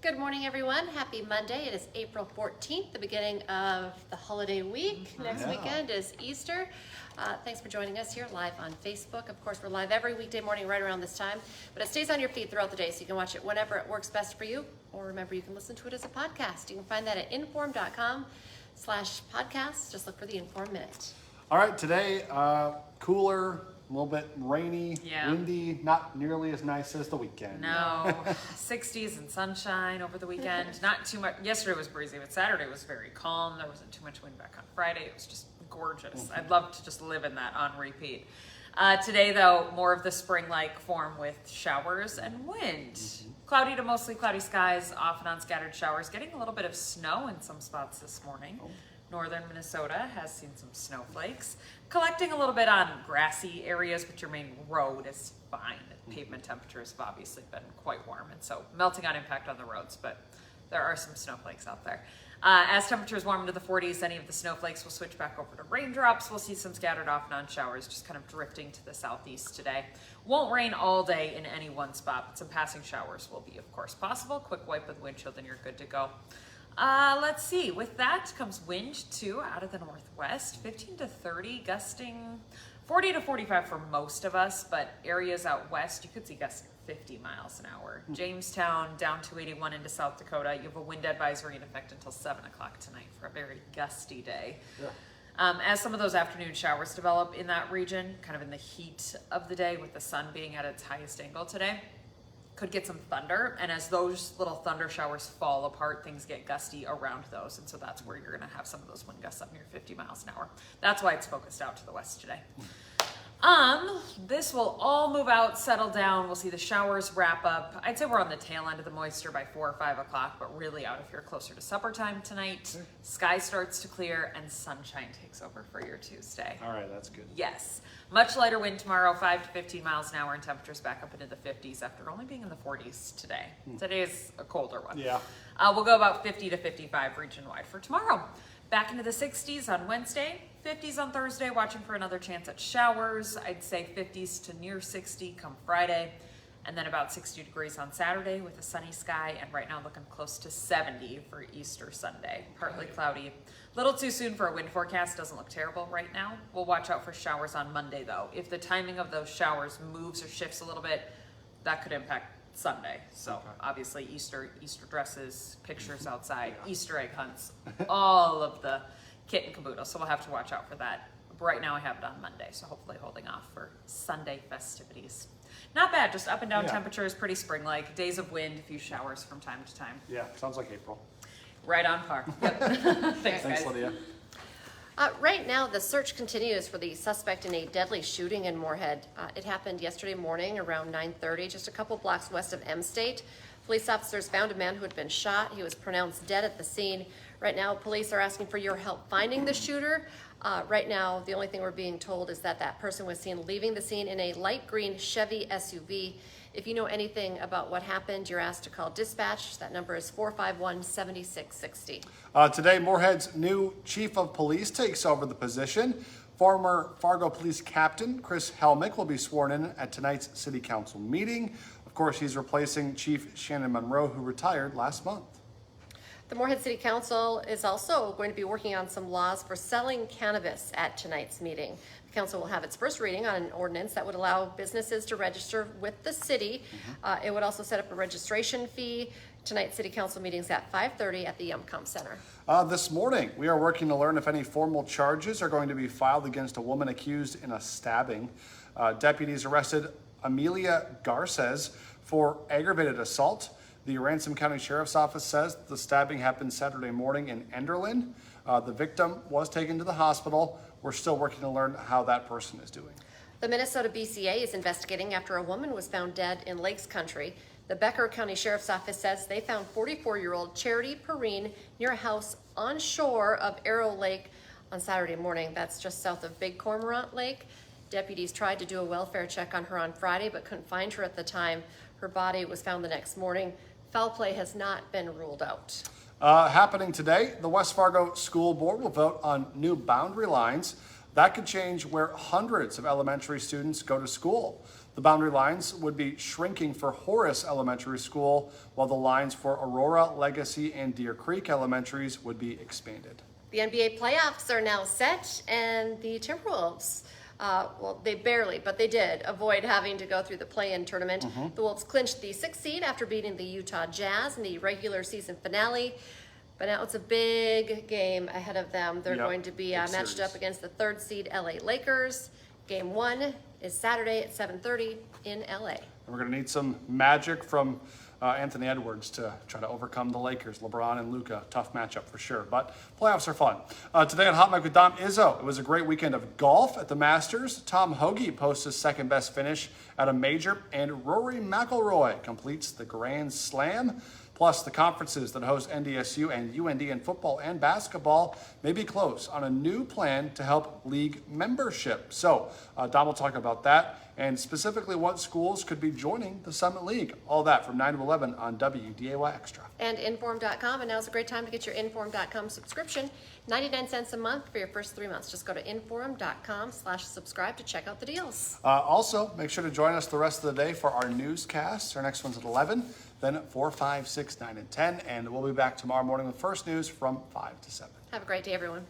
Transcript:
Good morning, everyone. Happy Monday. It is April 14th, the beginning of the holiday week. Next weekend is Easter. Thanks for joining us here live on Facebook. Of course, we're live every weekday morning right around this time, but it stays on your feed throughout the day, so you can watch it whenever it works best for you. Or remember, you can listen to it as a podcast. You can find that at inform.com/podcast. Just look for the Inform Minute. All right, today, cooler, a little bit rainy, windy, not nearly as nice as the weekend. No, 60s and sunshine over the weekend. Not too much. Yesterday was breezy, but Saturday was very calm. There wasn't too much wind back on Friday. It was just gorgeous. I'd love to just live in that on repeat. Today, though, more of the spring-like form with showers and wind. Cloudy to mostly cloudy skies, off and on scattered showers. Getting a little bit of snow in some spots this morning. Northern Minnesota has seen some snowflakes. Collecting a little bit on grassy areas, but your main road is fine. Pavement temperatures have obviously been quite warm, and so melting on impact on the roads, but there are some snowflakes out there. As temperatures warm into the 40s, any of the snowflakes will switch back over to raindrops. We'll see some scattered off and on showers just kind of drifting to the southeast today. Won't rain all day in any one spot, but some passing showers will be, of course, possible. Quick wipe with windshield and you're good to go. Let's see, with that comes wind too out of the northwest, 15 to 30, gusting 40 to 45 for most of us, but areas out west, you could see gusts 50 miles an hour. Jamestown down to 81 into South Dakota. You have a wind advisory in effect until 7 o'clock tonight for a very gusty day. As some of those afternoon showers develop in that region, kind of in the heat of the day with the sun being at its highest angle today, could get some thunder, and as those little thunder showers fall apart, things get gusty around those, and so that's where you're going to have some of those wind gusts up near 50 miles an hour. That's why it's focused out to the west today. This will all move out, settle down. We'll see the showers wrap up. I'd say we're on the tail end of the moisture by 4 or 5 o'clock, but really out if you're closer to supper time tonight. Sky starts to clear and sunshine takes over for your Tuesday. All right, that's good. Yes. Much lighter wind tomorrow, 5 to 15 miles an hour, and temperatures back up into the 50s after only being in the 40s today. Today is a colder one. Yeah. We'll go about 50 to 55 region-wide for tomorrow. Back into the 60s on Wednesday, 50s on Thursday, watching for another chance at showers. I'd say 50s to near 60 come Friday, and then about 60 degrees on Saturday with a sunny sky, and right now looking close to 70 for Easter Sunday. Partly cloudy. A little too soon for a wind forecast, doesn't look terrible right now. We'll watch out for showers on Monday though. If the timing of those showers moves or shifts a little bit, that could impact Sunday. So obviously Easter dresses, pictures outside, Easter egg hunts, all of the kit and caboodle. So we'll have to watch out for that. But right now I have it on Monday, so hopefully holding off for Sunday festivities. Not bad, just up and down temperatures, pretty spring-like. Days of wind, a few showers from time to time. Yeah, sounds like April. Right on par. Yep. Thanks, guys. Lydia. Right now, the search continues for the suspect in a deadly shooting in Moorhead. It happened yesterday morning around 9:30, just a couple blocks west of M State. Police officers found a man who had been shot. He was pronounced dead at the scene. Right now, police are asking for your help finding the shooter. Right now, the only thing we're being told is that that person was seen leaving the scene in a light green Chevy SUV. If you know anything about what happened, you're asked to call dispatch. That number is 451-7660. Today, Moorhead's new chief of police takes over the position. Former Fargo Police Captain Chris Helmick will be sworn in at tonight's City Council meeting. Of course, he's replacing Chief Shannon Monroe, who retired last month. The Moorhead City Council is also going to be working on some laws for selling cannabis at tonight's meeting. The council will have its first reading on an ordinance that would allow businesses to register with the city. It would also set up a registration fee. Tonight's City Council meeting's at 5:30 at the Yumcomb Center. This morning, we are working to learn if any formal charges are going to be filed against a woman accused in a stabbing. Deputies arrested Amelia Garces for aggravated assault. The Ransom County Sheriff's Office says the stabbing happened Saturday morning in Enderlin. The victim was taken to the hospital. We're still working to learn how that person is doing. The Minnesota BCA is investigating after a woman was found dead in Lakes Country. The Becker County Sheriff's Office says they found 44-year-old Charity Perrine near a house on shore of Arrow Lake on Saturday morning. That's just south of Big Cormorant Lake. Deputies tried to do a welfare check on her on Friday but couldn't find her at the time. Her body was found the next morning. Foul play has not been ruled out. Happening today, the West Fargo School Board will vote on new boundary lines. That could change where hundreds of elementary students go to school. The boundary lines would be shrinking for Horace Elementary School, while the lines for Aurora, Legacy, and Deer Creek Elementaries would be expanded. The NBA playoffs are now set, and the Timberwolves, well, they barely, but they did avoid having to go through the play-in tournament. The Wolves clinched the 6th seed after beating the Utah Jazz in the regular season finale. But now it's a big game ahead of them. They're going to be big matched series. up against the 3rd seed LA Lakers. Game 1 is Saturday at 7:30 in LA. And we're going to need some magic from Anthony Edwards to try to overcome the Lakers. LeBron and Luka, tough matchup for sure, but playoffs are fun. Today on Hot Mic with Dom Izzo, it was a great weekend of golf at the Masters. Tom Hoagie posts his second best finish at a major, and Rory McIlroy completes the Grand Slam. Plus, the conferences that host NDSU and UND in football and basketball may be close on a new plan to help league membership. So, Dom will talk about that and specifically what schools could be joining the Summit League. All that from 9 to 11 on WDAY Extra. And Inform.com, and now's a great time to get your Inform.com subscription. 99 cents a month for your first 3 months. Just go to Inform.com/subscribe to check out the deals. Also, make sure to join us the rest of the day for our newscasts. Our next one's at 11, then at 4, 5, 6, 9, and 10. And we'll be back tomorrow morning with First News from 5 to 7. Have a great day, everyone.